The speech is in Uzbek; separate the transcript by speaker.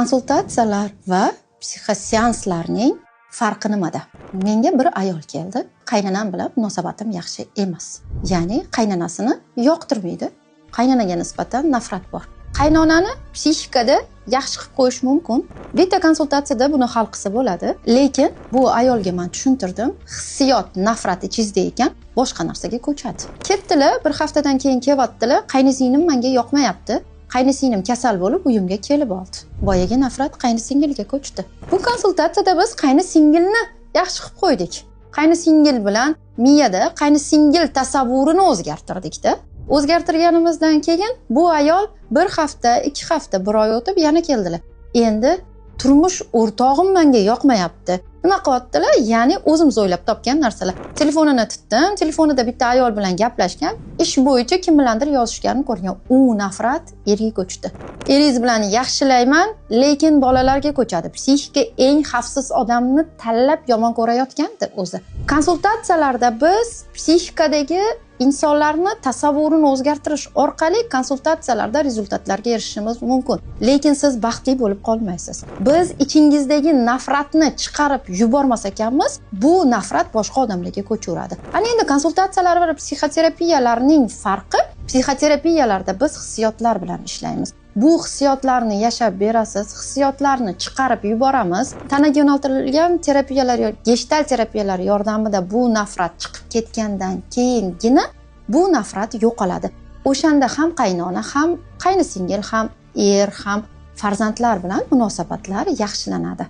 Speaker 1: Konsultatsiyalar va psixoseanslarning farqi nimada? Menga bir ayol keldi. Qaynonam bilan munosabatim yaxshi emas. Ya'ni qaynonasini yoqtirmaydi. Qaynonaga nisbatan nafrat bor. Qaynonani psixikada yaxshi qilib qo'yish mumkin. Bitta konsultatsiyada buni hal qilsa bo'ladi. Lekin bu ayolga men tushuntirdim. Hissiyot, nafrat ichingizda ekan, boshqa narsaga ko'chadi. Ketdilar, bir haftadan keyin kelyaptilar. Qaynosinglim menga yoqmayapti. Qaynosinglim kasal bo'lib uyimga kelib oldi. Boyaga nafrat qaynosingilga ko'chdi. Bu konsultatsiyada biz qaynosingilni yaxshi qilib qo'ydik. Qaynosingil bilan miyada qaynosingil tasavvurini o'zgartirdik-da. O'zgartirganimizdan keyin bu ayol bir hafta, 2 hafta, 1 oy o'tib yana keldilar. Endi turmush o'rtog'im menga yoqmayapti. Nima qilyaptilar? Ya'ni o'zimiz o'ylab topgan narsalar. Telefonini tutdim, telefonida bitta ayol bilan gaplashgan, ish bo'yicha kim bilandir yozishganini ko'rgan. U nafrat eriga ko'chdi. Eringiz bilan yaxshilayman, lekin bolalarga ko'chadi. Psixika eng xavfsiz odamni tanlab yomon ko'rayotgandi o'zi. Konsultatsiyalarda biz psixikadagi insonlarni tasavvurini o'zgartirish orqali konsultatsiyalarda rezultatlarga erishishimiz mumkin. Lekin siz baxtli bo'lib qolmaysiz. Biz ichingizdagi nafratni chiqarib yubormas ekanmiz, bu nafrat boshqa odamlarga ko'chaveradi. Ana endi konsultatsiyalar va psixoterapiyalarning farqi, psixoterapiyalarda biz hissiyotlar bilan ishlaymiz. Bu hissiyotlarni yashab berasiz, hissiyotlarni chiqarib yuboramiz. Tanaga yo'naltirilgan terapiyalar, gestalt terapiyalar yordamida bu nafrat chiqib ketgandan keyingina bu nafrat yo'qoladi. O'shanda ham qaynona, ham qaynosingil, ham er, ham farzandlar bilan munosabatlar yaxshilanadi.